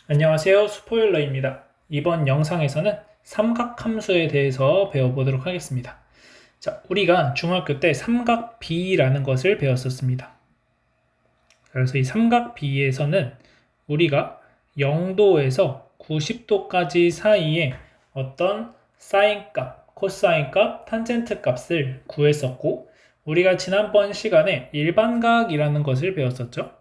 안녕하세요. 스포일러입니다. 이번 영상에서는 삼각함수에 대해서 배워보도록 하겠습니다. 자, 우리가 중학교 때 삼각비라는 것을 배웠었습니다. 그래서 이 삼각비에서는 우리가 0도에서 90도까지 사이에 어떤 사인값, 코사인값, 탄젠트 값을 구했었고, 우리가 지난번 시간에 일반각이라는 것을 배웠었죠.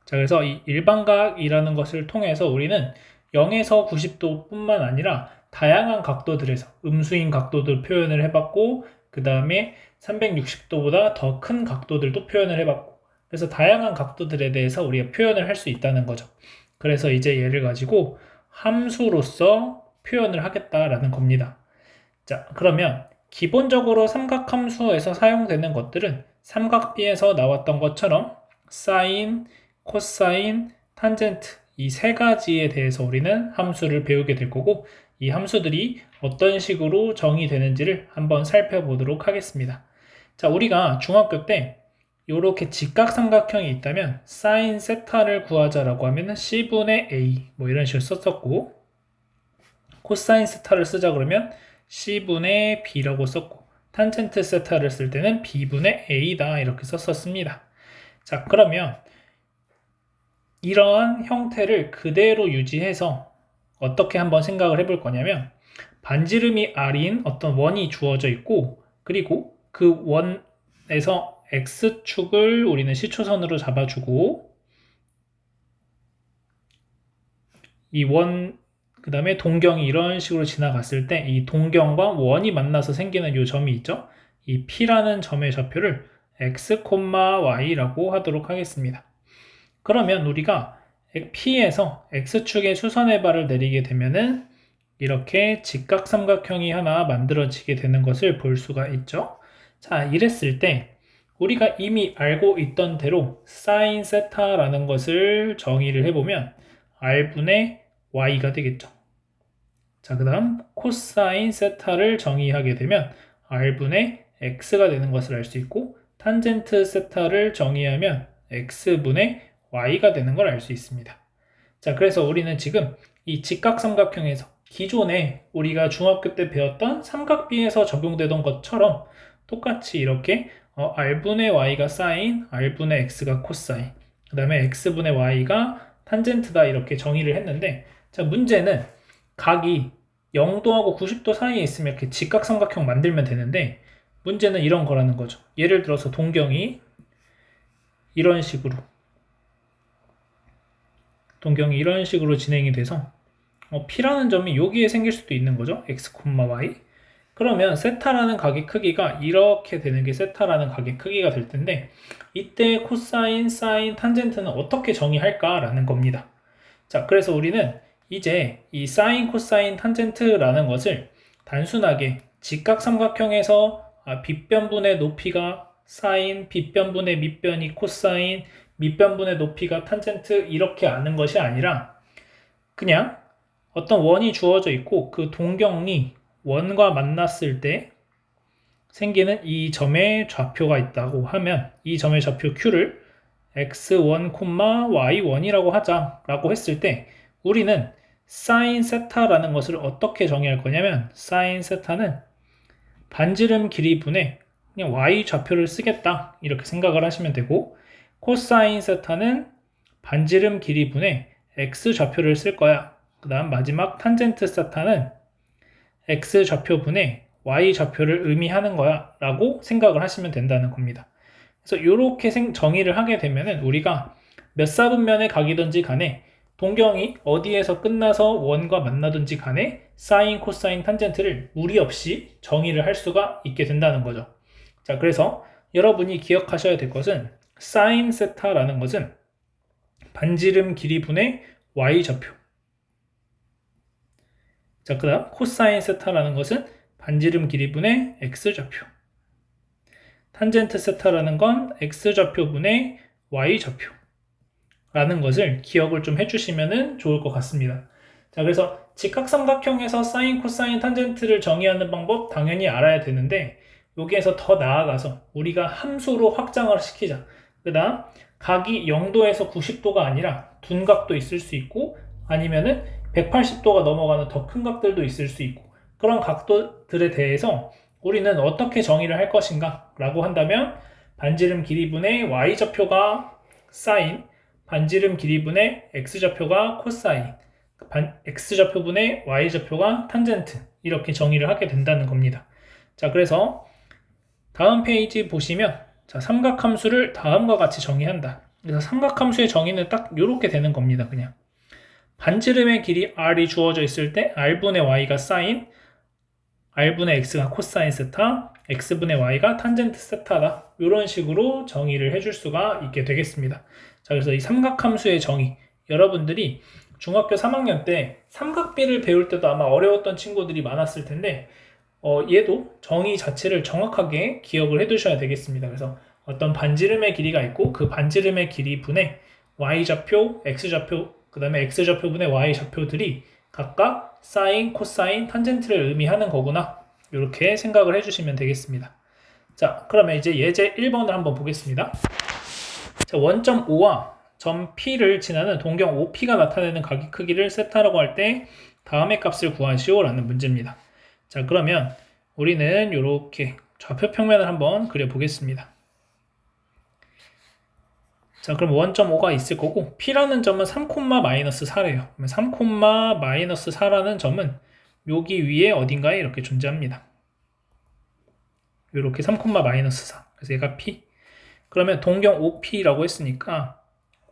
자, 그래서 이 일반각이라는 것을 통해서 우리는 0에서 90도 뿐만 아니라 다양한 각도들에서 음수인 각도들 표현을 해봤고, 그 다음에 360도보다 더 큰 각도들도 표현을 해봤고, 그래서 다양한 각도들에 대해서 우리가 표현을 할 수 있다는 거죠. 그래서 이제 얘를 가지고 함수로서 표현을 하겠다라는 겁니다. 자, 그러면 기본적으로 삼각함수에서 사용되는 것들은 삼각비에서 나왔던 것처럼 사인, 코사인, 탄젠트 이 세 가지에 대해서 우리는 함수를 배우게 될 거고, 이 함수들이 어떤 식으로 정의되는지를 한번 살펴보도록 하겠습니다. 자, 우리가 중학교 때 이렇게 직각삼각형이 있다면 사인 세타를 구하자라고 하면 C분의 A 뭐 이런 식으로 썼었고, 코사인 세타를 쓰자 그러면 C분의 B라고 썼고, 탄젠트 세타를 쓸 때는 B분의 A다 이렇게 썼었습니다. 자, 그러면 이러한 형태를 그대로 유지해서 어떻게 한번 생각을 해볼 거냐면, 반지름이 R인 어떤 원이 주어져 있고, 그리고 그 원에서 X축을 우리는 시초선으로 잡아주고, 이 원, 그 다음에 동경이 이런 식으로 지나갔을 때 이 동경과 원이 만나서 생기는 이 점이 있죠. 이 P라는 점의 좌표를 X, Y라고 하도록 하겠습니다. 그러면 우리가 P에서 X축의 수선의 발을 내리게 되면은 이렇게 직각삼각형이 하나 만들어지게 되는 것을 볼 수가 있죠. 자, 이랬을 때 우리가 이미 알고 있던 대로 사인 세타라는 것을 정의를 해보면 R분의 Y가 되겠죠. 자, 그 다음 코사인 세타를 정의하게 되면 R분의 X가 되는 것을 알 수 있고, 탄젠트 세타를 정의하면 X분의 Y가 되는 걸 알 수 있습니다. 자, 그래서 우리는 지금 이 직각삼각형에서 기존에 우리가 중학교 때 배웠던 삼각비에서 적용되던 것처럼 똑같이 이렇게 R분의 Y가 사인, R분의 X가 코사인, 그 다음에 X분의 Y가 탄젠트다 이렇게 정의를 했는데, 자, 문제는 각이 0도하고 90도 사이에 있으면 이렇게 직각삼각형 만들면 되는데, 문제는 이런 거라는 거죠. 예를 들어서 동경이 이런 식으로 진행이 돼서 P라는 점이 여기에 생길 수도 있는 거죠. X, Y. 그러면 세타라는 각의 크기가 이렇게 되는 게 세타라는 각의 크기가 될 텐데, 이때 코사인, 사인, 탄젠트는 어떻게 정의할까라는 겁니다. 자, 그래서 우리는 이제 이 사인, 코사인, 탄젠트라는 것을 단순하게 직각삼각형에서 빗변분의 높이가 사인, 빗변분의 밑변이 코사인, 밑변분의 높이가 탄젠트 이렇게 아는 것이 아니라, 그냥 어떤 원이 주어져 있고 그 동경이 원과 만났을 때 생기는 이 점의 좌표가 있다고 하면 이 점의 좌표 Q를 x1, y1이라고 하자라고 했을 때, 우리는 사인 세타라는 것을 어떻게 정의할 거냐면, 사인 세타는 반지름 길이분의 그냥 y 좌표를 쓰겠다 이렇게 생각을 하시면 되고, 코사인 세타는 반지름 길이분의 x 좌표를 쓸 거야. 그 다음 마지막 탄젠트 세타는 x 좌표분의 y 좌표를 의미하는 거야 라고 생각을 하시면 된다는 겁니다. 그래서 이렇게 정의를 하게 되면은 우리가 몇 사분면의 각이든지 간에 동경이 어디에서 끝나서 원과 만나든지 간에 사인, 코사인, 탄젠트를 무리 없이 정의를 할 수가 있게 된다는 거죠. 자, 그래서 여러분이 기억하셔야 될 것은 사인 세타라는 것은 반지름 길이분의 y 좌표. 자, 그 다음 코사인 세타라는 것은 반지름 길이분의 x 좌표. 탄젠트 세타라는 건 x 좌표분의 y 좌표라는 것을 기억을 좀 해주시면 좋을 것 같습니다. 자, 그래서 직각삼각형에서 사인, 코사인, 탄젠트를 정의하는 방법 당연히 알아야 되는데, 여기에서 더 나아가서 우리가 함수로 확장을 시키자. 그 다음 각이 0도에서 90도가 아니라 둔각도 있을 수 있고 아니면은 180도가 넘어가는 더 큰 각들도 있을 수 있고 그런 각도들에 대해서 우리는 어떻게 정의를 할 것인가 라고 한다면 반지름 길이분의 y좌표가 사인, 반지름 길이분의 x좌표가 코사인, x좌표분의 y좌표가 탄젠트 이렇게 정의를 하게 된다는 겁니다. 자, 그래서 다음 페이지 보시면 자, 삼각함수를 다음과 같이 정의한다. 그래서 삼각함수의 정의는 딱 이렇게 되는 겁니다. 그냥 반지름의 길이 r이 주어져 있을 때 r분의 y가 사인, r분의 x가 코사인 세타, x분의 y가 탄젠트 세타다. 이런 식으로 정의를 해줄 수가 있게 되겠습니다. 자, 그래서 이 삼각함수의 정의, 여러분들이 중학교 3학년 때 삼각비를 배울 때도 아마 어려웠던 친구들이 많았을 텐데 얘도 정의 자체를 정확하게 기억을 해 두셔야 되겠습니다. 그래서 어떤 반지름의 길이가 있고 그 반지름의 길이 분의 y좌표, x좌표, 그 다음에 x좌표분의 y좌표들이 각각 사인, 코사인, 탄젠트를 의미하는 거구나 이렇게 생각을 해주시면 되겠습니다. 자, 그러면 이제 예제 1번을 한번 보겠습니다. 자, 원점 O와 점 P를 지나는 동경 OP가 나타내는 각의 크기를 세타라고 할 때 다음의 값을 구하시오 라는 문제입니다. 자, 그러면 우리는 이렇게 좌표 평면을 한번 그려보겠습니다. 자, 그럼 원점 O가 있을 거고 P라는 점은 3,-4래요. 그러면 3,-4라는 점은 여기 위에 어딘가에 이렇게 존재합니다. 이렇게 3,-4. 그래서 얘가 P. 그러면 동경 OP라고 했으니까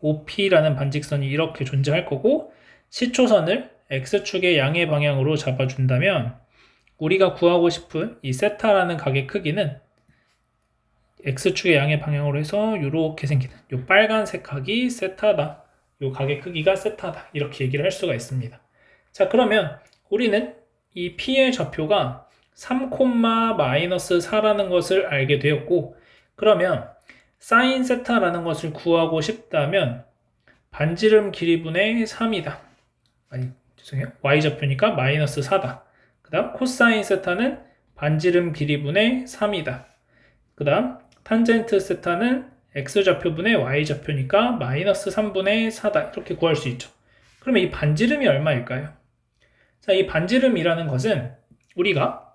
OP라는 반직선이 이렇게 존재할 거고 시초선을 X축의 양의 방향으로 잡아준다면 우리가 구하고 싶은 이 세타라는 각의 크기는 X축의 양의 방향으로 해서 이렇게 생기는 이 빨간색 각이 세타다. 이 각의 크기가 세타다. 이렇게 얘기를 할 수가 있습니다. 자, 그러면 우리는 이 P의 좌표가 3,-4라는 것을 알게 되었고 그러면 사인 세타라는 것을 구하고 싶다면 반지름 길이분의 3이다. 아니, 죄송해요. y좌표니까 마이너스 4다. 그 다음 코사인 세타는 반지름 길이분의 3이다. 그 다음 탄젠트 세타는 x좌표분의 y좌표니까 마이너스 3분의 4다. 이렇게 구할 수 있죠. 그러면 이 반지름이 얼마일까요? 자, 이 반지름이라는 것은 우리가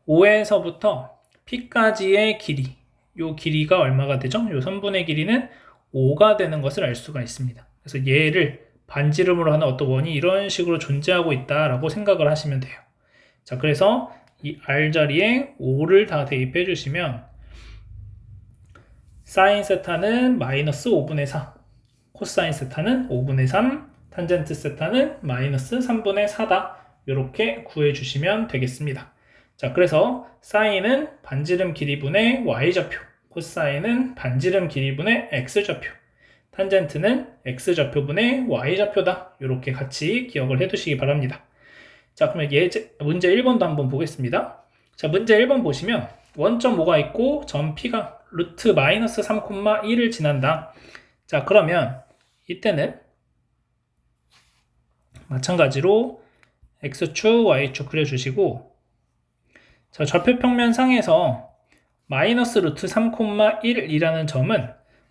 5에서부터 P까지의 길이, 요 길이가 얼마가 되죠? 요 선분의 길이는 5가 되는 것을 알 수가 있습니다. 그래서 얘를 반지름으로 하는 어떤 원이 이런 식으로 존재하고 있다라고 생각을 하시면 돼요. 자, 그래서 이 R 자리에 5를 다 대입해 주시면 사인 세타는 마이너스 5분의 4, 코사인 세타는 5분의 3, 탄젠트 세타는 마이너스 3분의 4다. 이렇게 구해 주시면 되겠습니다. 자, 그래서 사인은 반지름 길이분의 y좌표, 코사인은 반지름 길이분의 x좌표, 탄젠트는 x좌표분의 y좌표다. 이렇게 같이 기억을 해두시기 바랍니다. 자, 그러면 문제 1번도 한번 보겠습니다. 자, 문제 1번 보시면 원점 O가 있고 점 P가 루트 마이너스 3,1을 지난다. 자, 그러면 이때는 마찬가지로 x축, y축 그려주시고 자, 좌표 평면 상에서 마이너스 루트 3,1이라는 점은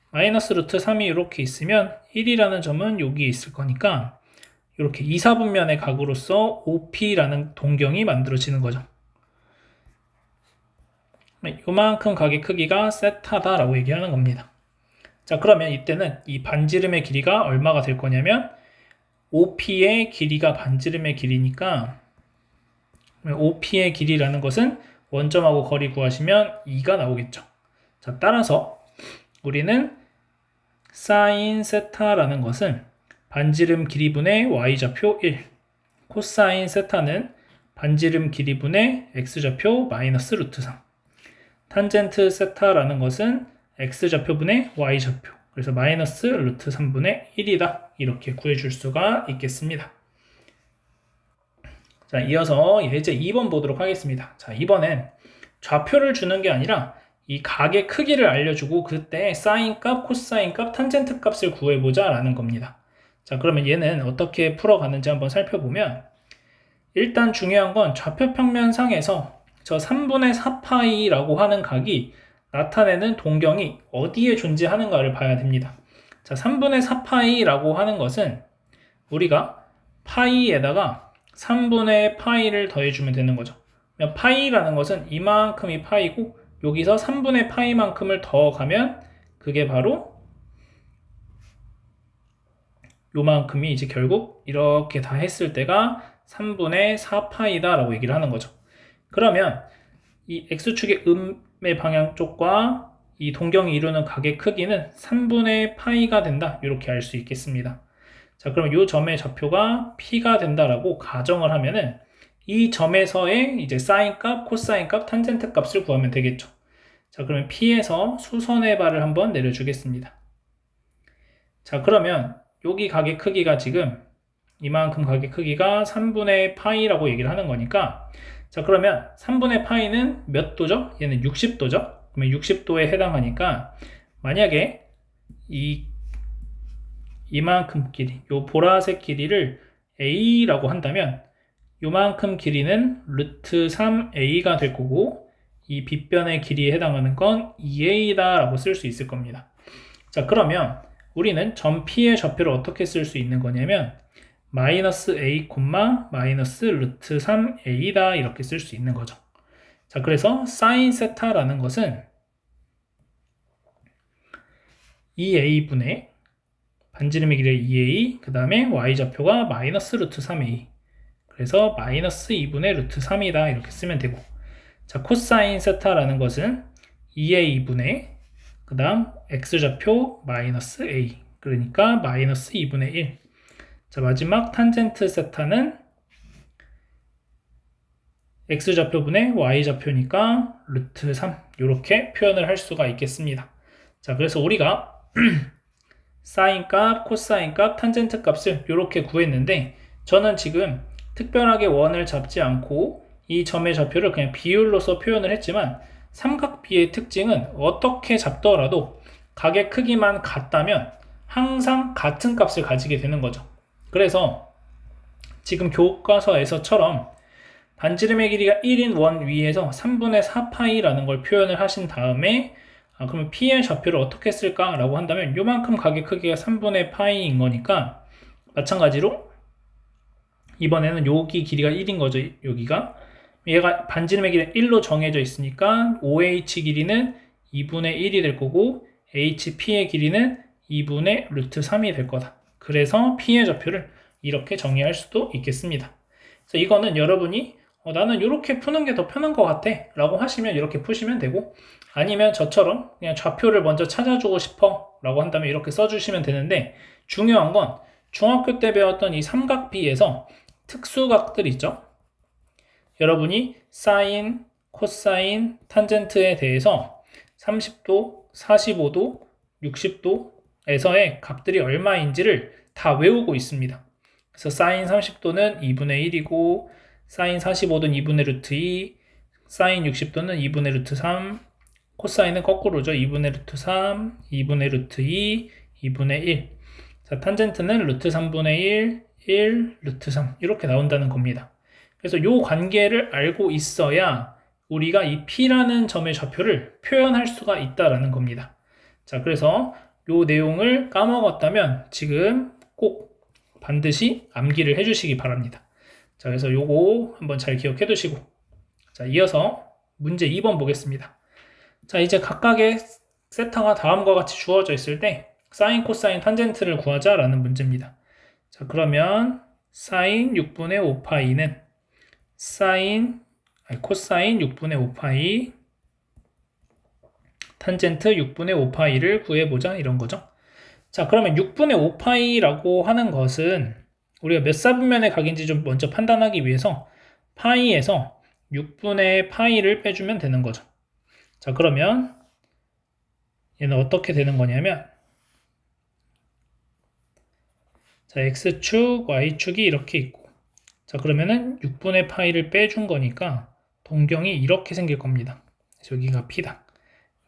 마이너스 루트 3이 이렇게 있으면 1이라는 점은 여기 있을 거니까 이렇게 2, 4분면의 각으로서 OP라는 동경이 만들어지는 거죠. 요만큼 각의 크기가 세타다라고 얘기하는 겁니다. 자, 그러면 이때는 이 반지름의 길이가 얼마가 될 거냐면 OP의 길이가 반지름의 길이니까 OP의 길이라는 것은 원점하고 거리 구하시면 2가 나오겠죠. 자, 따라서 우리는 사인 세타라는 것은 반지름 길이분의 y좌표 1, 코사인 세타는 반지름 길이분의 x좌표 마이너스 루트 3, 탄젠트 세타라는 것은 x좌표분의 y좌표, 그래서 마이너스 루트 3분의 1이다. 이렇게 구해줄 수가 있겠습니다. 자, 이어서 예제 2번 보도록 하겠습니다. 자, 이번엔 좌표를 주는 게 아니라 이 각의 크기를 알려주고 그때 사인 값, 코사인 값, 탄젠트 값을 구해보자 라는 겁니다. 자, 그러면 얘는 어떻게 풀어가는지 한번 살펴보면 일단 중요한 건 좌표 평면상에서 저 3분의 4파이라고 하는 각이 나타내는 동경이 어디에 존재하는가를 봐야 됩니다. 자, 3분의 4파이라고 하는 것은 우리가 파이에다가 3분의 파이를 더해주면 되는 거죠. 파이라는 것은 이만큼이 파이고 여기서 3분의 파이만큼을 더 가면 그게 바로 요만큼이 이제 결국 이렇게 다 했을 때가 3분의 4파이다 라고 얘기를 하는 거죠. 그러면 이 X축의 음의 방향 쪽과 이 동경이 이루는 각의 크기는 3분의 파이가 된다 이렇게 알 수 있겠습니다. 자, 그럼 이 점의 좌표가 P가 된다라고 가정을 하면은 이 점에서의 이제 사인 값, 코사인 값, 탄젠트 값을 구하면 되겠죠. 자, 그러면 P에서 수선의 발을 한번 내려주겠습니다. 자, 그러면 여기 각의 크기가 지금 이만큼 각의 크기가 3분의 파이라고 얘기를 하는 거니까 자, 그러면 3분의 파이는 몇 도죠? 얘는 60도죠? 그러면 60도에 해당하니까 만약에 이만큼 길이, 요 보라색 길이를 A라고 한다면 요만큼 길이는 루트 3A가 될 거고 이 빗변의 길이에 해당하는 건 2A다 라고 쓸 수 있을 겁니다. 자, 그러면 우리는 점 P의 좌표를 어떻게 쓸 수 있는 거냐면 마이너스 A, 마이너스 루트 3A다 이렇게 쓸 수 있는 거죠. 자, 그래서 사인 세타라는 것은 2A분의 반지름의 길이 2A 그 다음에 Y좌표가 마이너스 루트 3A 그래서 마이너스 2분의 루트 3이다 이렇게 쓰면 되고 자, 코사인 세타라는 것은 2A분의 그 다음 X좌표 마이너스 A 그러니까 마이너스 2분의 1 자, 마지막 탄젠트 세타는 X좌표분의 Y좌표니까 루트 3 이렇게 표현을 할 수가 있겠습니다. 자, 그래서 우리가 사인 값, 코사인 값, 탄젠트 값을 이렇게 구했는데 저는 지금 특별하게 원을 잡지 않고 이 점의 좌표를 그냥 비율로서 표현을 했지만 삼각비의 특징은 어떻게 잡더라도 각의 크기만 같다면 항상 같은 값을 가지게 되는 거죠. 그래서 지금 교과서에서처럼 반지름의 길이가 1인 원 위에서 3분의 4파이라는 걸 표현을 하신 다음에 그러면 P의 좌표를 어떻게 쓸까? 라고 한다면 요만큼 각의 크기가 3분의 파이인 거니까 마찬가지로 이번에는 여기 길이가 1인 거죠. 여기가 얘가 반지름의 길이는 1로 정해져 있으니까 OH 길이는 2분의 1이 될 거고 HP의 길이는 2분의 루트 3이 될 거다. 그래서 P의 좌표를 이렇게 정의할 수도 있겠습니다. 그래서 이거는 여러분이 나는 이렇게 푸는 게 더 편한 것 같아 라고 하시면 이렇게 푸시면 되고 아니면 저처럼 그냥 좌표를 먼저 찾아주고 싶어 라고 한다면 이렇게 써주시면 되는데 중요한 건 중학교 때 배웠던 이 삼각비에서 특수각들 있죠? 여러분이 사인, 코사인, 탄젠트에 대해서 30도, 45도, 60도에서의 값들이 얼마인지를 다 외우고 있습니다. 그래서 사인 30도는 2분의 1이고 사인 45도는 2분의 루트 2, 사인 60도는 2분의 루트 3, 코사인은 거꾸로죠. 2분의 루트 3, 2분의 루트 2, 2분의 1. 자, 탄젠트는 루트 3분의 1, 1, 루트 3 이렇게 나온다는 겁니다. 그래서 이 관계를 알고 있어야 우리가 이 P라는 점의 좌표를 표현할 수가 있다라는 겁니다. 자, 그래서 이 내용을 까먹었다면 지금 꼭 반드시 암기를 해주시기 바랍니다. 자, 그래서 요거 한번 잘 기억해 두시고 자, 이어서 문제 2번 보겠습니다. 자, 이제 각각의 세타가 다음과 같이 주어져 있을 때 사인, 코사인, 탄젠트를 구하자라는 문제입니다. 자, 그러면 사인 6분의 5파이는 코사인 6분의 5파이 탄젠트 6분의 5파이를 구해보자 이런 거죠. 자, 그러면 6분의 5파이라고 하는 것은 우리가 몇 사분면의 각인지 좀 먼저 판단하기 위해서 파이에서 6분의 파이를 빼주면 되는 거죠. 자, 그러면 얘는 어떻게 되는 거냐면 자, X축, Y축이 이렇게 있고 자, 그러면은 6분의 파이를 빼준 거니까 동경이 이렇게 생길 겁니다. 그래서 여기가 P다.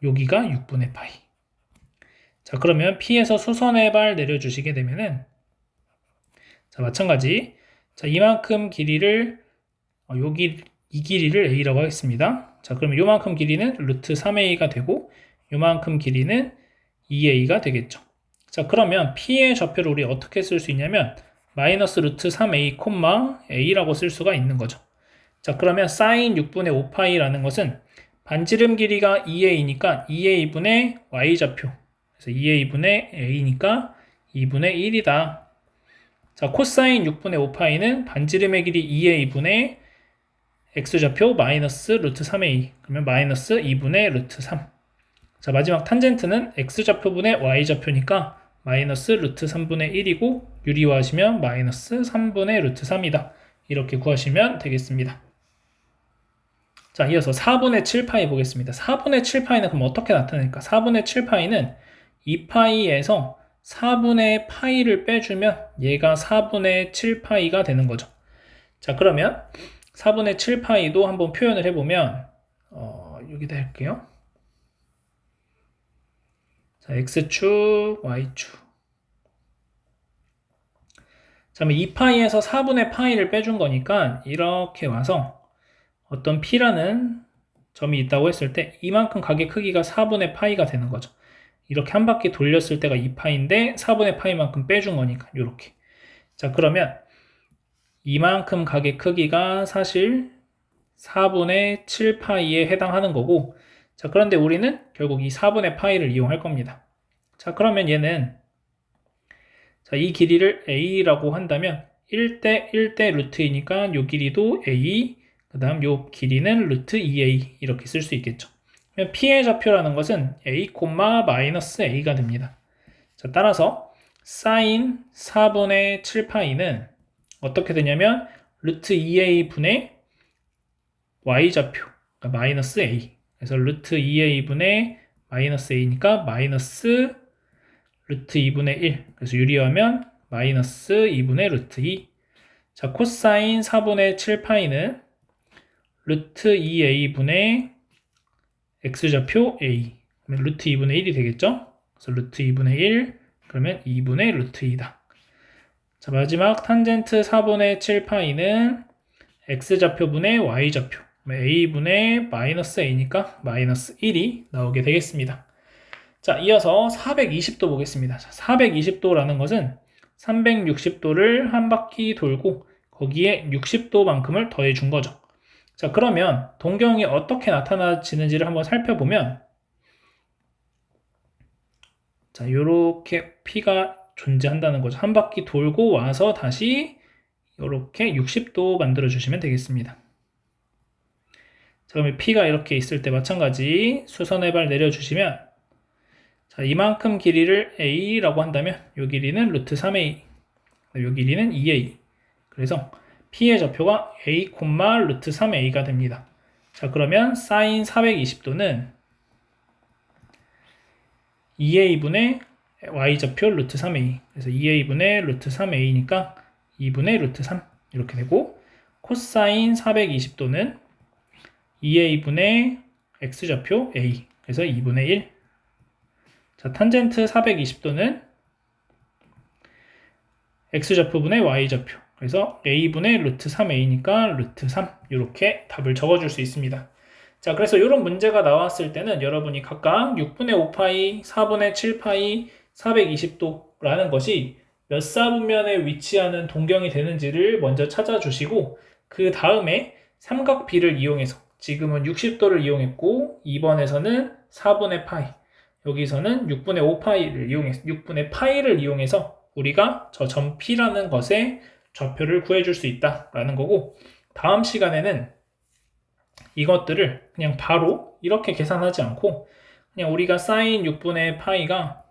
여기가 6분의 파이. 자, 그러면 P에서 수선의 발 내려주시게 되면은 자, 마찬가지. 자, 이만큼 길이를 이 길이를 A라고 하겠습니다. 자, 그러면 요만큼 길이는 루트 3a가 되고 요만큼 길이는 2a가 되겠죠. 자, 그러면 p의 좌표를 우리 어떻게 쓸 수 있냐면 마이너스 루트 3a, a라고 쓸 수가 있는 거죠. 자, 그러면 사인 6분의 5파이라는 것은 반지름 길이가 2a니까 2a분의 y좌표. 그래서 2a분의 a니까 2분의 1이다. 자, 코사인 6분의 5파이는 반지름의 길이 2a분의 x좌표 마이너스 루트 3a. 그러면 마이너스 2분의 루트 3. 자, 마지막 탄젠트는 x좌표분의 y좌표니까 마이너스 루트 3분의 1이고 유리화하시면 마이너스 3분의 루트 3이다. 이렇게 구하시면 되겠습니다. 자, 이어서 4분의 7파이 보겠습니다. 4분의 7파이는 그럼 어떻게 나타낼까? 4분의 7파이는 2파이에서 4분의 파이를 빼주면 얘가 4분의 7파이가 되는 거죠. 자, 그러면 4분의 7파이도 한번 표현을 해보면 여기다 할게요. 자, x축, y축. 자, 그럼 2파이에서 4분의 파이를 빼준 거니까 이렇게 와서 어떤 p라는 점이 있다고 했을 때 이만큼 가게 크기가 4분의 파이가 되는 거죠. 이렇게 한 바퀴 돌렸을 때가 2파인데 4분의 파이만큼 빼준 거니까 이렇게. 자, 그러면 이만큼 가게 크기가 사실 4분의 7파이에 해당하는 거고, 자, 그런데 우리는 결국 이 4분의 파이를 이용할 겁니다. 자, 그러면 얘는 자, 이 길이를 a라고 한다면 1대 1대 루트이니까 이 길이도 a, 그 다음 요 길이는 루트 2a 이렇게 쓸 수 있겠죠. p의 좌표라는 것은 a, 마이너스 a가 됩니다. 자, 따라서 사인 4분의 7파이는 어떻게 되냐면 루트 2a분의 y좌표, 그러니까 마이너스 a. 그래서 루트 2a분의 마이너스 a니까 마이너스 루트 2분의 1. 그래서 유리하면 마이너스 2분의 루트 2. 자, 코사인 4분의 7파이는 루트 2a분의 x좌표 a. 그러면 루트 2분의 1이 되겠죠? 그래서 루트 2분의 1, 그러면 2분의 루트 2다. 자, 마지막 탄젠트 4분의 7파이는 x좌표분의 y좌표. a분의 마이너스 a니까 마이너스 1이 나오게 되겠습니다. 자, 이어서 420도 보겠습니다. 자, 420도라는 것은 360도를 한 바퀴 돌고 거기에 60도만큼을 더해 준 거죠. 자, 그러면 동경이 어떻게 나타나지는지를 한번 살펴보면, 자, 요렇게 P가 존재한다는 거죠. 한 바퀴 돌고 와서 다시 요렇게 60도 만들어 주시면 되겠습니다. 자, 그러면 P가 이렇게 있을 때 마찬가지 수선의 발 내려주시면, 자, 이만큼 길이를 a라고 한다면 요 길이는 루트 3a, 요 길이는 2a. 그래서 p의 좌표가 a, 루트 3a가 됩니다. 자, 그러면 사인 420도는 2a분의 y좌표 루트 3a. 그래서 2a분의 루트 3a니까 2분의 루트 3 이렇게 되고, 코사인 420도는 2a분의 x좌표 a. 그래서 2분의 1. 자, 탄젠트 420도는 x좌표분의 y좌표. 그래서 a분의 루트 3a니까 루트 3. 이렇게 답을 적어줄 수 있습니다. 자, 그래서 이런 문제가 나왔을 때는 여러분이 각각 6분의 5파이, 4분의 7파이, 420도라는 것이 몇 사분면에 위치하는 동경이 되는지를 먼저 찾아주시고, 그 다음에 삼각비를 이용해서, 지금은 60도를 이용했고 2번에서는 4분의 파이, 여기서는 6분의 5파이를 이용해서 6분의 파이를 이용해서 우리가 저 점 P라는 것의 좌표를 구해줄 수 있다라는 거고, 다음 시간에는 이것들을 그냥 바로 이렇게 계산하지 않고 그냥 우리가 사인 6분의 파이가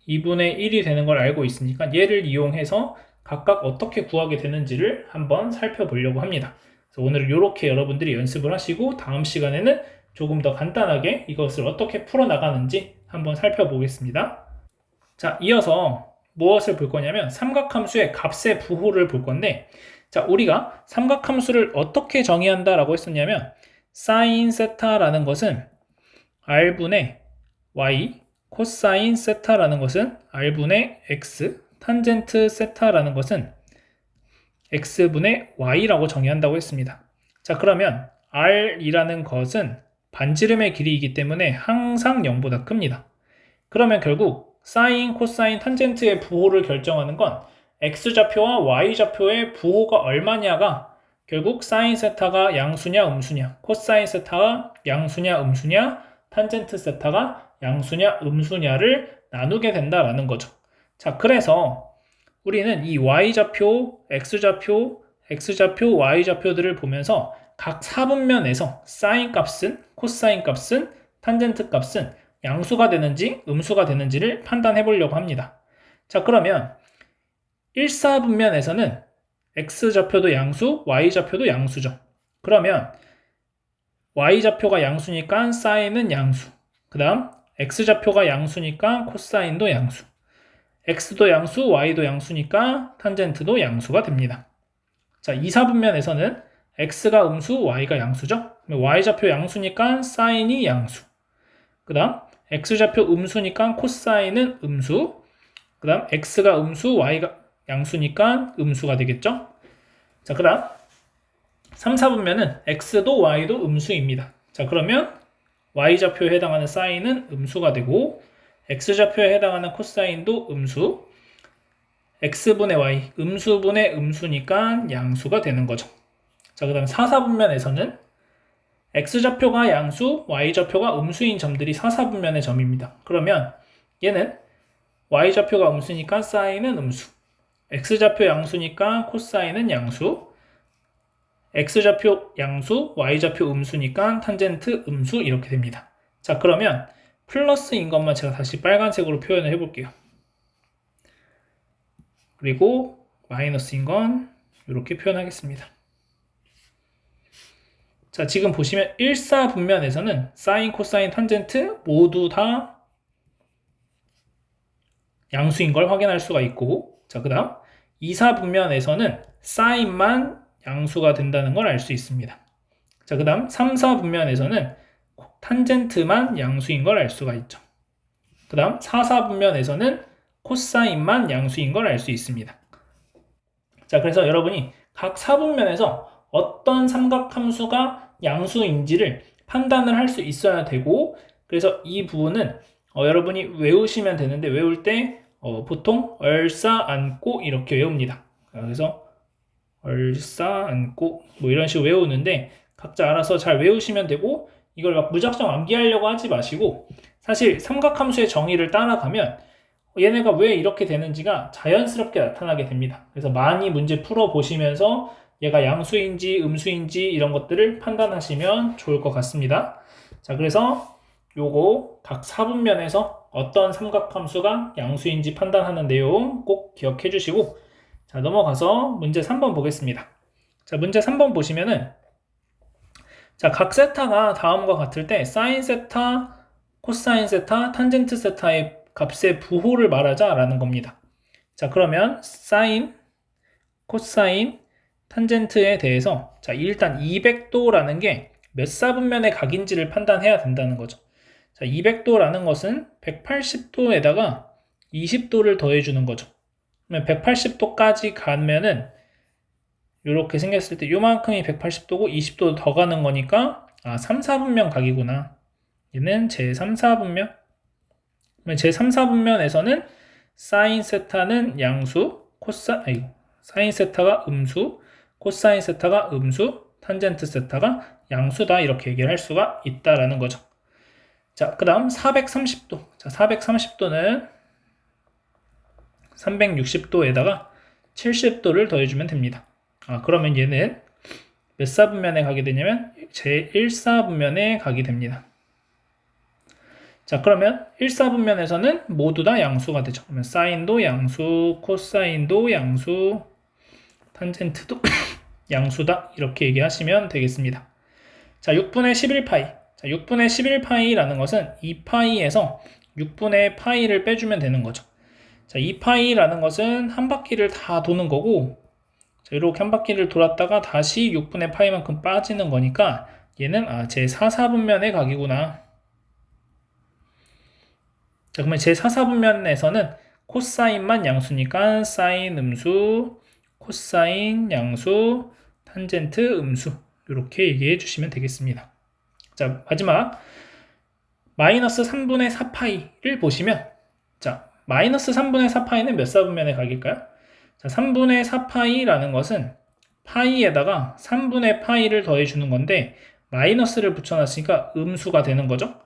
2분의 1이 되는 걸 알고 있으니까 얘를 이용해서 각각 어떻게 구하게 되는지를 한번 살펴보려고 합니다. 그래서 오늘은 이렇게 여러분들이 연습을 하시고 다음 시간에는 조금 더 간단하게 이것을 어떻게 풀어나가는지 한번 살펴보겠습니다. 자, 이어서 무엇을 볼 거냐면 삼각함수의 값의 부호를 볼 건데, 자, 우리가 삼각함수를 어떻게 정의한다라고 했었냐면 사인 세타라는 것은 r분의 y, 코사인 세타라는 것은 r분의 x, 탄젠트 세타라는 것은 x분의 y라고 정의한다고 했습니다. 자, 그러면 r이라는 것은 반지름의 길이이기 때문에 항상 0보다 큽니다. 그러면 결국 사인, 코사인, 탄젠트의 부호를 결정하는 건 x좌표와 y좌표의 부호가 얼마냐가 결국 사인 세타가 양수냐 음수냐, 코사인 세타가 양수냐 음수냐, 탄젠트 세타가 양수냐 음수냐를 나누게 된다라는 거죠. 자, 그래서 우리는 이 y좌표, x좌표, y좌표들을 보면서 각 사분면에서 사인 값은, 코사인 값은, 탄젠트 값은 양수가 되는지 음수가 되는지를 판단해 보려고 합니다. 자, 그러면 1사분면에서는 x좌표도 양수, y좌표도 양수죠. 그러면 y좌표가 양수니까 사인은 양수. 그 다음 x좌표가 양수니까 코사인도 양수. x도 양수, y도 양수니까 탄젠트도 양수가 됩니다. 자, 2사분면에서는 x가 음수, y가 양수죠. y좌표 양수니까 사인이 양수. 그 다음 x좌표 음수니까 코사인은 음수. 그 다음 x가 음수, y가 양수니까 음수가 되겠죠. 자, 그 다음 3, 4분면은 x도 y도 음수입니다. 자, 그러면 y좌표에 해당하는 사인은 음수가 되고 x좌표에 해당하는 코사인도 음수, x분의 y, 음수분의 음수니까 양수가 되는 거죠. 자, 그 다음 4, 4분면에서는 x좌표가 양수, y좌표가 음수인 점들이 4, 4분면의 점입니다. 그러면 얘는 y좌표가 음수니까 사인은 음수, x좌표 양수니까 코사인은 양수, x좌표 양수, y좌표 음수니까 탄젠트 음수 이렇게 됩니다. 자, 그러면 플러스인 것만 제가 다시 빨간색으로 표현을 해볼게요. 그리고 마이너스인 건 이렇게 표현하겠습니다. 자, 지금 보시면 1사분면에서는 사인, 코사인, 탄젠트 모두 다 양수인 걸 확인할 수가 있고, 자, 그 다음 2사분면에서는 사인만 양수가 된다는 걸 알 수 있습니다. 자, 그 다음 3, 4분면에서는 탄젠트만 양수인 걸 알 수가 있죠. 그 다음 4, 4분면에서는 코사인만 양수인 걸 알 수 있습니다. 자, 그래서 여러분이 각 4분면에서 어떤 삼각함수가 양수인지를 판단을 할 수 있어야 되고, 그래서 이 부분은 여러분이 외우시면 되는데 외울 때 보통 얼싸안고 이렇게 외웁니다. 그래서 얼싸안고 뭐 이런 식으로 외우는데 각자 알아서 잘 외우시면 되고, 이걸 막 무작정 암기하려고 하지 마시고 사실 삼각함수의 정의를 따라가면 얘네가 왜 이렇게 되는지가 자연스럽게 나타나게 됩니다. 그래서 많이 문제 풀어보시면서 얘가 양수인지 음수인지 이런 것들을 판단하시면 좋을 것 같습니다. 자, 그래서 요거 각 사분면에서 어떤 삼각함수가 양수인지 판단하는 내용 꼭 기억해 주시고, 자, 넘어가서 문제 3번 보겠습니다. 자, 문제 3번 보시면은 자, 각 세타가 다음과 같을 때 사인 세타, 코사인 세타, 탄젠트 세타의 값의 부호를 말하자 라는 겁니다. 자, 그러면 사인, 코사인, 탄젠트에 대해서 자, 일단 200도라는 게 몇 사분면의 각인지를 판단해야 된다는 거죠. 자, 200도라는 것은 180도에다가 20도를 더해주는 거죠. 그러면 180도까지 가면은 이렇게 생겼을 때 요만큼이 180도고 20도 더 가는 거니까 3, 4분면 각이구나. 얘는 제3, 4분면. 제3, 4분면에서는 사인 세타는 양수, 사인 세타가 음수, 코사인 세타가 음수, 탄젠트 세타가 양수다 이렇게 얘기를 할 수가 있다라는 거죠. 자, 그 다음 430도. 자, 430도는 360도에다가 70도를 더해주면 됩니다. 그러면 얘는 몇 사분면에 가게 되냐면 제1사분면에 가게 됩니다. 자, 그러면 1사분면에서는 모두 다 양수가 되죠. 그러면 사인도 양수, 코사인도 양수, 탄젠트도 양수다 이렇게 얘기하시면 되겠습니다. 자, 6분의 11파이. 자, 6분의 11파이라는 것은 2파이에서 6분의 파이를 빼주면 되는 거죠. 자, 2파이라는 것은 한 바퀴를 다 도는 거고, 자, 이렇게 한 바퀴를 돌았다가 다시 6분의 파이만큼 빠지는 거니까 얘는 제4사분면의 각이구나. 자, 그러면 제4사분면에서는 코사인만 양수니까 사인 음수, 코사인 양수, 탄젠트 음수 이렇게 얘기해 주시면 되겠습니다. 자, 마지막 마이너스 3분의 4파이를 보시면, 자, 마이너스 3분의 4파이는 몇 사분면의 각일까요? 자, 3분의 4파이라는 것은 파이에다가 3분의 파이를 더해주는 건데 마이너스를 붙여놨으니까 음수가 되는 거죠.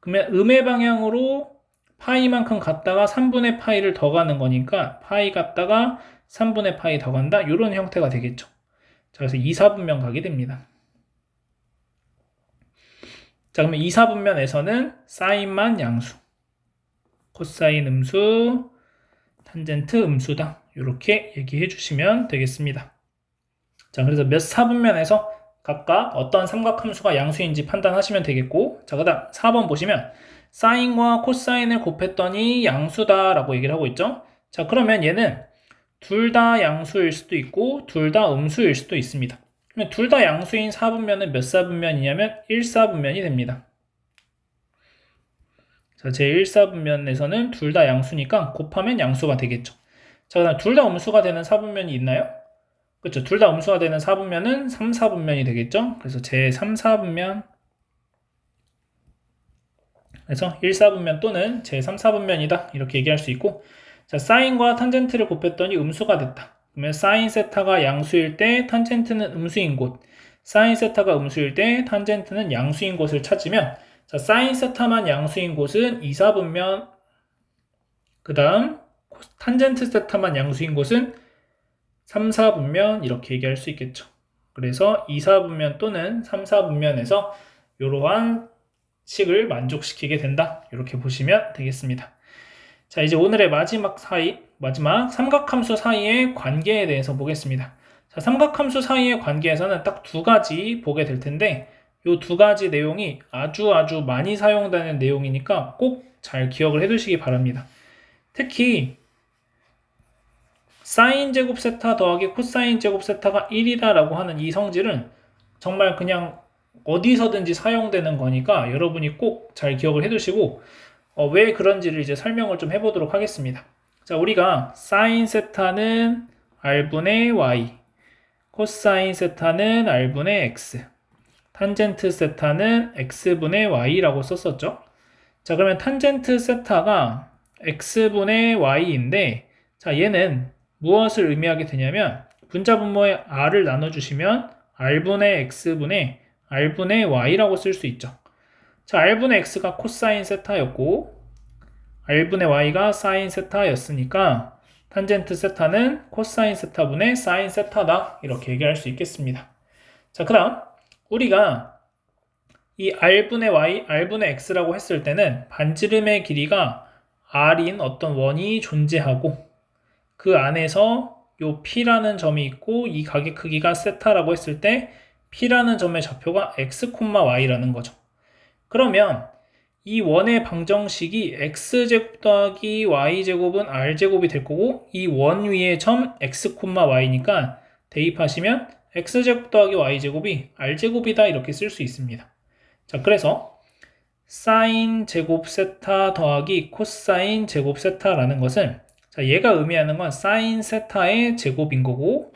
그러면 음의 방향으로 파이만큼 갔다가 3분의 파이를 더 가는 거니까 파이 갔다가 3분의 파이 더 간다, 이런 형태가 되겠죠. 자, 그래서 2사분면 각이 됩니다. 자, 그러면 2사분면에서는 사인만 양수, 코사인 음수, 탄젠트 음수다, 이렇게 얘기해 주시면 되겠습니다. 자, 그래서 몇 사분면에서 각각 어떤 삼각함수가 양수인지 판단하시면 되겠고, 자, 그 다음 4번 보시면 사인과 코사인을 곱했더니 양수다 라고 얘기를 하고 있죠. 자, 그러면 얘는 둘 다 양수일 수도 있고 둘 다 음수일 수도 있습니다. 그러면 둘 다 양수인 사분면은 몇 사분면이냐면 1사분면이 됩니다. 자, 제 1사분면에서는 둘 다 양수니까 곱하면 양수가 되겠죠. 자, 그다음 둘 다 음수가 되는 사분면이 있나요? 그렇죠. 둘 다 음수가 되는 사분면은 3사분면이 되겠죠. 그래서 제 3사분면, 그래서 1사분면 또는 제 3사분면이다, 이렇게 얘기할 수 있고, 자, 사인과 탄젠트를 곱했더니 음수가 됐다. 그러면 사인 세타가 양수일 때 탄젠트는 음수인 곳, 사인 세타가 음수일 때 탄젠트는 양수인 곳을 찾으면, 자, 사인 세타만 양수인 곳은 2사분면, 그 다음 탄젠트 세타만 양수인 곳은 3사분면, 이렇게 얘기할 수 있겠죠. 그래서 2사분면 또는 3사분면에서 이러한 식을 만족시키게 된다, 이렇게 보시면 되겠습니다. 자, 이제 오늘의 마지막 삼각함수 사이의 관계에 대해서 보겠습니다. 자, 삼각함수 사이의 관계에서는 딱 두 가지 보게 될 텐데, 이 두 가지 내용이 아주 많이 사용되는 내용이니까 꼭 잘 기억을 해 두시기 바랍니다. 특히 사인 제곱 세타 더하기 코사인 제곱 세타가 1이다 라고 하는 이 성질은 정말 그냥 어디서든지 사용되는 거니까 여러분이 꼭 잘 기억을 해 두시고, 왜 그런지를 이제 설명을 좀 해보도록 하겠습니다. 자, 우리가 사인 세타는 r분의 y, 코사인 세타는 r분의 x, 탄젠트 세타는 x분의 y라고 썼었죠. 자, 그러면 탄젠트 세타가 x분의 y인데, 자, 얘는 무엇을 의미하게 되냐면 분자 분모의 r을 나눠주시면 r분의 x분의 r분의 y라고 쓸 수 있죠. 자, r분의 x가 코사인 세타였고 r분의 y가 사인 세타였으니까 탄젠트 세타는 코사인 세타분의 사인 세타다, 이렇게 얘기할 수 있겠습니다. 자, 그 다음 우리가 이 r분의 y, r분의 x라고 했을 때는 반지름의 길이가 r인 어떤 원이 존재하고 그 안에서 요 p라는 점이 있고 이 각의 크기가 세타라고 했을 때 p라는 점의 좌표가 x, y라는 거죠. 그러면 이 원의 방정식이 x제곱 더하기 y제곱은 r제곱이 될 거고, 이 원 위의 점 x, y니까 대입하시면 x제곱 더하기 y제곱이 r제곱이다, 이렇게 쓸 수 있습니다. 자, 그래서 사인 제곱 세타 더하기 코사인 제곱 세타라는 것은, 자, 얘가 의미하는 건 사인 세타의 제곱인 거고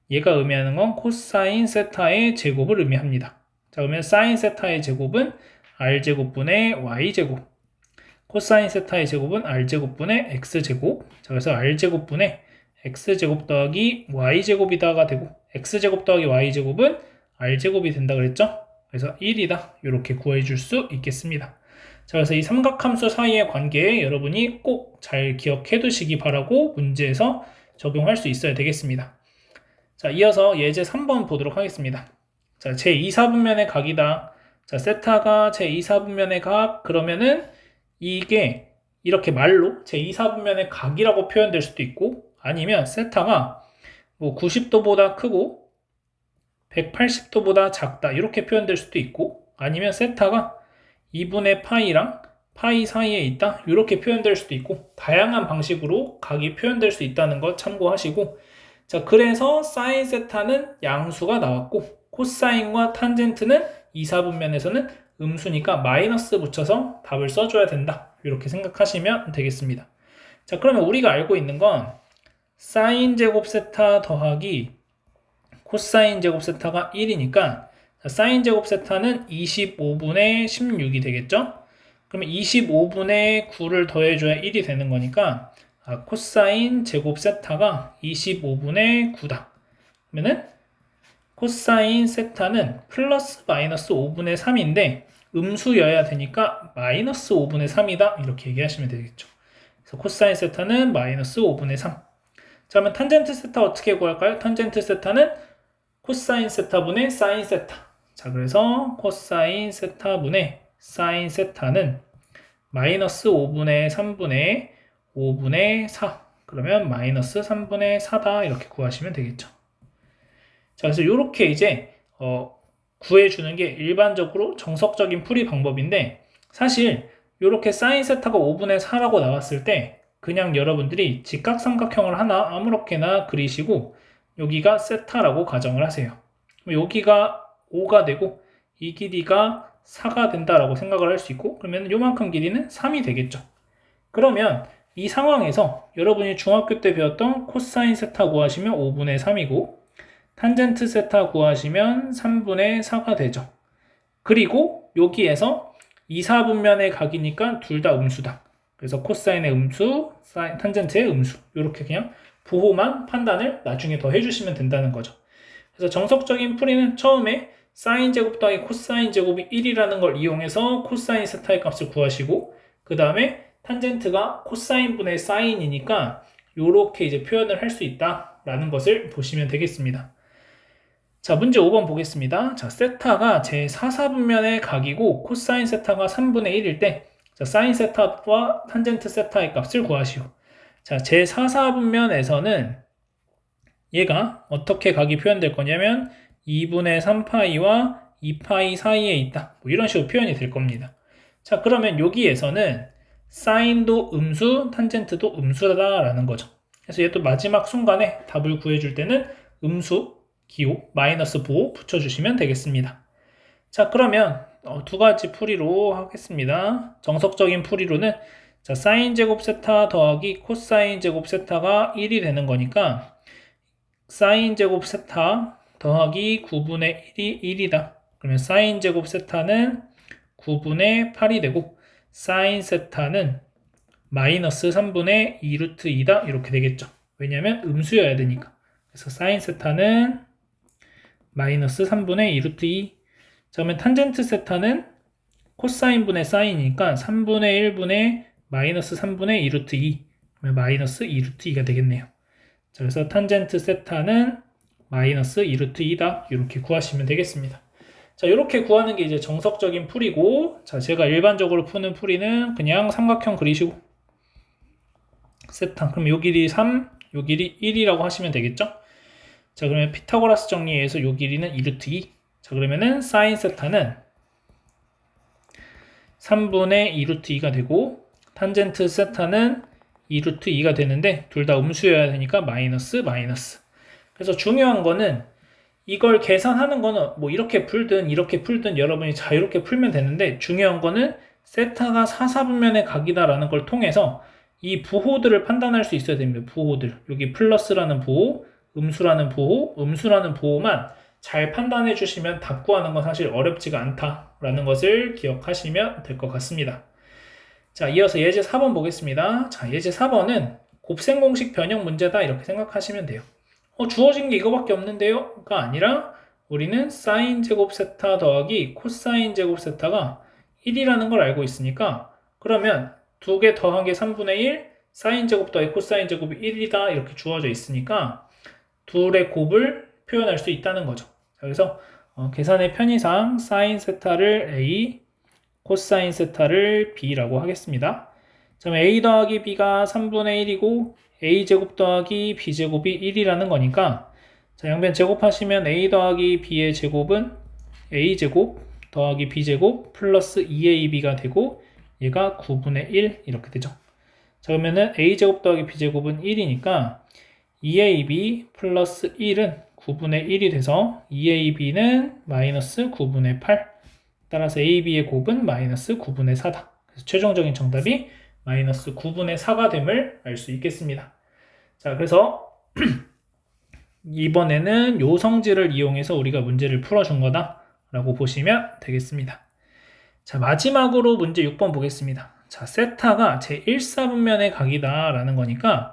얘가 의미하는 건 코사인 세타의 제곱을 의미합니다. 자, 그러면 사인 세타의 제곱은 r제곱분의 y제곱, 코사인 세타의 제곱은 r제곱분의 x제곱. 자, 그래서 r제곱분의 x제곱 더하기 y제곱이다가 되고 x제곱 더하기 y제곱은 r제곱이 된다 그랬죠? 그래서 1이다, 이렇게 구해줄 수 있겠습니다. 자, 그래서 이 삼각함수 사이의 관계 여러분이 꼭 잘 기억해 두시기 바라고 문제에서 적용할 수 있어야 되겠습니다. 자, 이어서 예제 3번 보도록 하겠습니다. 자, 제 2사분면의 각이다. 자, 세타가 제 2사분면의 각, 그러면은 이게 이렇게 말로 제 2사분면의 각이라고 표현될 수도 있고, 아니면 세타가 뭐 90도보다 크고 180도보다 작다, 이렇게 표현될 수도 있고, 아니면 세타가 2분의 파이랑 파이 사이에 있다, 이렇게 표현될 수도 있고, 다양한 방식으로 각이 표현될 수 있다는 거 참고하시고, 자, 그래서 사인 세타는 양수가 나왔고 코사인과 탄젠트는 2사분면에서는 음수니까 마이너스 붙여서 답을 써줘야 된다, 이렇게 생각하시면 되겠습니다. 자, 그러면 우리가 알고 있는 건 사인 제곱 세타 더하기 코사인 제곱 세타가 1이니까 자, 사인 제곱 세타는 25분의 16이 되겠죠? 그러면 25분의 9를 더해줘야 1이 되는 거니까 코사인 제곱 세타가 25분의 9다. 그러면은 코사인 세타는 플러스 마이너스 5분의 3인데 음수여야 되니까 마이너스 5분의 3이다. 이렇게 얘기하시면 되겠죠. 그래서 코사인 세타는 마이너스 5분의 3. 자, 그러면 탄젠트 세타 어떻게 구할까요? 탄젠트 세타는 코사인 세타분의 사인 세타. 자, 그래서 코사인 세타분의 사인 세타는 마이너스 5분의 3분의 5분의 4. 그러면 마이너스 3분의 4다. 이렇게 구하시면 되겠죠. 자, 그래서 이렇게 이제 구해주는 게 일반적으로 정석적인 풀이 방법인데, 사실 이렇게 사인 세타가 5분의 4라고 나왔을 때 그냥 여러분들이 직각삼각형을 하나 아무렇게나 그리시고 여기가 세타라고 가정을 하세요. 여기가 5가 되고 이 길이가 4가 된다라고 생각을 할 수 있고, 그러면 요만큼 길이는 3이 되겠죠. 그러면 이 상황에서 여러분이 중학교 때 배웠던 코사인 세타 구하시면 5분의 3이고 탄젠트 세타 구하시면 3분의 4가 되죠. 그리고 여기에서 2, 4분면의 각이니까 둘 다 음수다. 그래서 코사인의 음수, 탄젠트의 음수, 이렇게 그냥 부호만 판단을 나중에 더 해주시면 된다는 거죠. 그래서 정석적인 풀이는 처음에 사인 제곱 더하기 코사인 제곱이 1이라는 걸 이용해서 코사인 세타의 값을 구하시고, 그 다음에 탄젠트가 코사인 분의 사인이니까 이렇게 이제 표현을 할 수 있다라는 것을 보시면 되겠습니다. 자, 문제 5번 보겠습니다. 자, 세타가 제4사분면의 각이고 코사인 세타가 3분의 1일 때, 자, 사인 세타와 탄젠트 세타의 값을 구하시오. 자, 제4사분면에서는 얘가 어떻게 각이 표현될 거냐면 2분의 3파이와 2파이 사이에 있다. 뭐 이런 식으로 표현이 될 겁니다. 자, 그러면 여기에서는 사인도 음수, 탄젠트도 음수다라는 거죠. 그래서 얘도 마지막 순간에 답을 구해줄 때는 음수, 기호, 마이너스 부호 붙여주시면 되겠습니다. 자, 그러면 두 가지 풀이로 하겠습니다. 정석적인 풀이로는 자, 사인 제곱 세타 더하기 코사인 제곱 세타가 1이 되는 거니까 사인 제곱 세타 더하기 9분의 1이 1이다. 그러면 사인 제곱 세타는 9분의 8이 되고 사인 세타는 마이너스 3분의 2 루트 2다. 이렇게 되겠죠. 왜냐하면 음수여야 되니까. 그래서 사인 세타는 마이너스 3분의 2 루트 2. 자, 그러면 탄젠트 세타는 코사인 분의 사인이니까 3분의 1분의 마이너스 3분의 2 루트 2. 그러면 마이너스 2 루트 2가 되겠네요. 자, 그래서 탄젠트 세타는 마이너스 2 루트 2다. 이렇게 구하시면 되겠습니다. 자, 이렇게 구하는 게 이제 정석적인 풀이고, 자, 제가 일반적으로 푸는 풀이는 그냥 삼각형 그리시고, 세타. 그럼 요 길이 3, 요 길이 1이라고 하시면 되겠죠? 자, 그러면 피타고라스 정리에서 요 길이는 2 루트 2. 자, 그러면은 사인 세타는 3분의 2 루트 2가 되고, 탄젠트 세타는 2 루트 2가 되는데, 둘 다 음수여야 되니까 마이너스. 그래서 중요한 거는 이걸 계산하는 거는 뭐 이렇게 풀든 여러분이 자유롭게 풀면 되는데, 중요한 거는 세타가 4사분면의 각이다라는 걸 통해서 이 부호들을 판단할 수 있어야 됩니다. 부호들. 여기 플러스라는 부호, 음수라는 부호만 잘 판단해 주시면 답 구하는 건 사실 어렵지가 않다라는 것을 기억하시면 될 것 같습니다. 자, 이어서 예제 4번 보겠습니다. 자, 예제 4번은 곱셈 공식 변형 문제다 이렇게 생각하시면 돼요. 주어진 게 이거밖에 없는데요? 가 아니라 우리는 사인 제곱 세타 더하기 코사인 제곱 세타가 1이라는 걸 알고 있으니까, 그러면 두 개 더한 게 3분의 1, 사인 제곱 더하기 코사인 제곱이 1이다 이렇게 주어져 있으니까 둘의 곱을 표현할 수 있다는 거죠. 자, 그래서 계산의 편의상 사인 세타를 A, 코사인 세타를 B라고 하겠습니다. 자, 그럼 A 더하기 B가 3분의 1이고 A제곱 더하기 B제곱이 1이라는 거니까, 자, 양변 제곱하시면 A 더하기 B의 제곱은 A제곱 더하기 B제곱 플러스 2AB가 되고 얘가 9분의 1 이렇게 되죠. 자, 그러면은 A제곱 더하기 B제곱은 1이니까 2AB 플러스 1은 9분의 1이 돼서 2AB는 마이너스 9분의 8. 따라서 AB의 곱은 마이너스 9분의 4다. 그래서 최종적인 정답이 마이너스 9분의 4가 됨을 알 수 있겠습니다. 자, 그래서 이번에는 요 성질을 이용해서 우리가 문제를 풀어준 거다 라고 보시면 되겠습니다. 자, 마지막으로 문제 6번 보겠습니다. 자, 세타가 제1사분면의 각이다 라는 거니까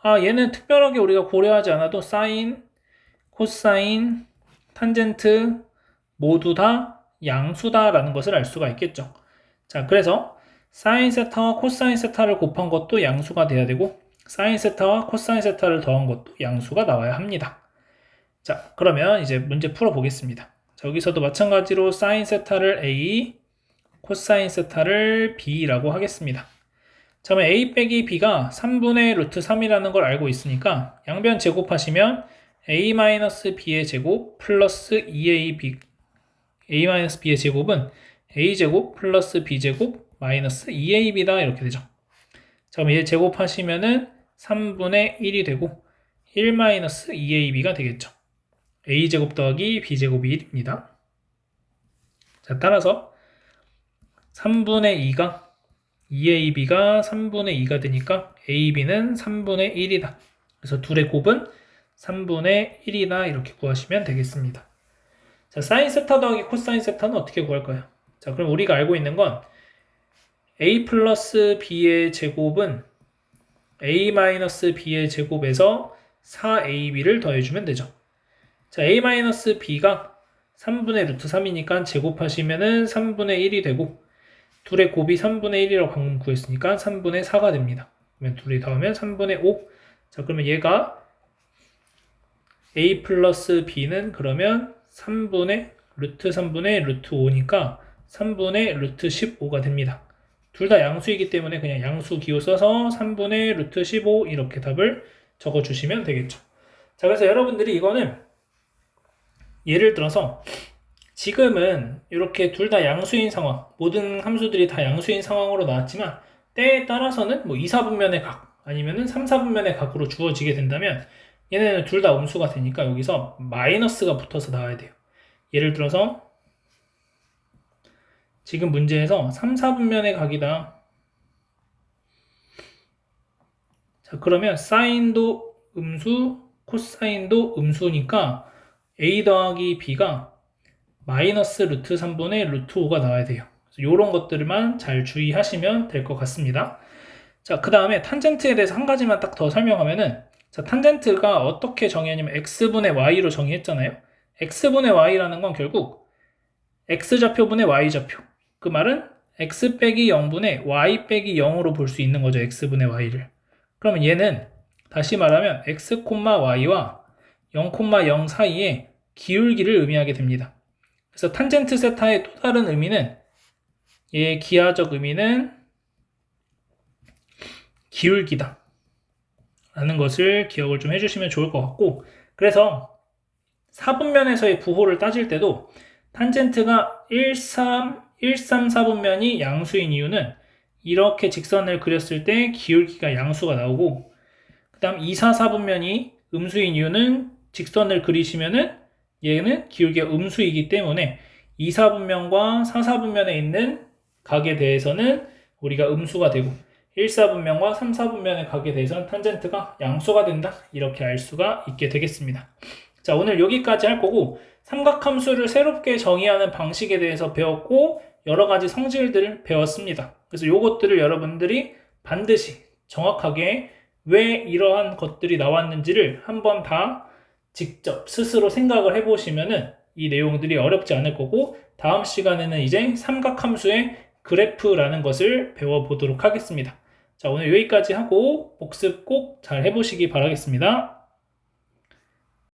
얘는 특별하게 우리가 고려하지 않아도 사인, 코사인, 탄젠트 모두 다 양수다 라는 것을 알 수가 있겠죠. 자, 그래서 사인 세타와 코사인 세타를 곱한 것도 양수가 돼야 되고 사인 세타와 코사인 세타를 더한 것도 양수가 나와야 합니다. 자, 그러면 이제 문제 풀어보겠습니다. 자, 여기서도 마찬가지로 사인 세타를 A, 코사인 세타를 B라고 하겠습니다. 자, 그러면 A 빼기 B가 3분의 루트 3이라는 걸 알고 있으니까 양변 제곱하시면 A-B의 제곱 플러스 2AB A-B의 제곱은 A제곱 플러스 B제곱 마이너스 2AB다 이렇게 되죠. 자, 그럼 얘 제곱하시면은 3분의 1이 되고 1-2AB가 되겠죠. A제곱 더하기 B제곱이 1입니다. 자, 따라서 3분의 2가 2AB가 3분의 2가 되니까 AB는 3분의 1이다. 그래서 둘의 곱은 3분의 1이다 이렇게 구하시면 되겠습니다. 자, 사인 세타 더하기 코사인 세타는 어떻게 구할까요? 자, 그럼 우리가 알고 있는 건 A 플러스 B의 제곱은 A 마이너스 B의 제곱에서 4AB를 더해주면 되죠. 자, A 마이너스 B가 3분의 루트 3이니까 제곱하시면은 3분의 1이 되고 둘의 곱이 3분의 1이라고 방금 구했으니까 3분의 4가 됩니다. 그러면 둘이 더하면 3분의 5. 자, 그러면 얘가 A 플러스 B는 그러면 3분의 루트 3분의 루트 5니까 3분의 루트 15가 됩니다. 둘 다 양수이기 때문에 그냥 양수 기호 써서 3분의 루트 15 이렇게 답을 적어주시면 되겠죠. 자, 그래서 여러분들이 이거는 예를 들어서 지금은 이렇게 둘 다 양수인 상황, 모든 함수들이 다 양수인 상황으로 나왔지만 때에 따라서는 뭐 2, 4분면의 각 아니면은 3, 4분면의 각으로 주어지게 된다면 얘네는 둘 다 음수가 되니까 여기서 마이너스가 붙어서 나와야 돼요. 예를 들어서 지금 문제에서 3, 4분면의 각이다. 자, 그러면 사인도 음수, 코사인도 음수니까 A 더하기 B가 마이너스 루트 3분의 루트 5가 나와야 돼요. 이런 것들만 잘 주의하시면 될 것 같습니다. 자, 그 다음에 탄젠트에 대해서 한 가지만 딱 더 설명하면은 자, 탄젠트가 어떻게 정의하냐면 x분의 y로 정의했잖아요. x분의 y라는 건 결국 x좌표분의 y좌표. 그 말은 x 빼기 0분의 y 빼기 0으로 볼 수 있는 거죠. x분의 y를. 그러면 얘는 다시 말하면 x, y와 0, 0 사이에 기울기를 의미하게 됩니다. 그래서 탄젠트 세타의 또 다른 의미는 얘의 기하적 의미는 기울기다 라는 것을 기억을 좀 해주시면 좋을 것 같고, 그래서 4분면에서의 부호를 따질 때도 탄젠트가 1, 3, 4분면이 양수인 이유는 이렇게 직선을 그렸을 때 기울기가 양수가 나오고, 그 다음 2, 4, 4분면이 음수인 이유는 직선을 그리시면은 얘는 기울기가 음수이기 때문에 2, 4분면과 4, 4분면에 있는 각에 대해서는 우리가 음수가 되고 1, 4분면과 3, 4분면의 각에 대해서는 탄젠트가 양수가 된다 이렇게 알 수가 있게 되겠습니다. 자, 오늘 여기까지 할 거고 삼각함수를 새롭게 정의하는 방식에 대해서 배웠고 여러 가지 성질들을 배웠습니다. 그래서 이것들을 여러분들이 반드시 정확하게 왜 이러한 것들이 나왔는지를 한번 다 직접 스스로 생각을 해보시면은 이 내용들이 어렵지 않을 거고 다음 시간에는 이제 삼각함수의 그래프라는 것을 배워보도록 하겠습니다. 자, 오늘 여기까지 하고 복습 꼭 잘 해보시기 바라겠습니다.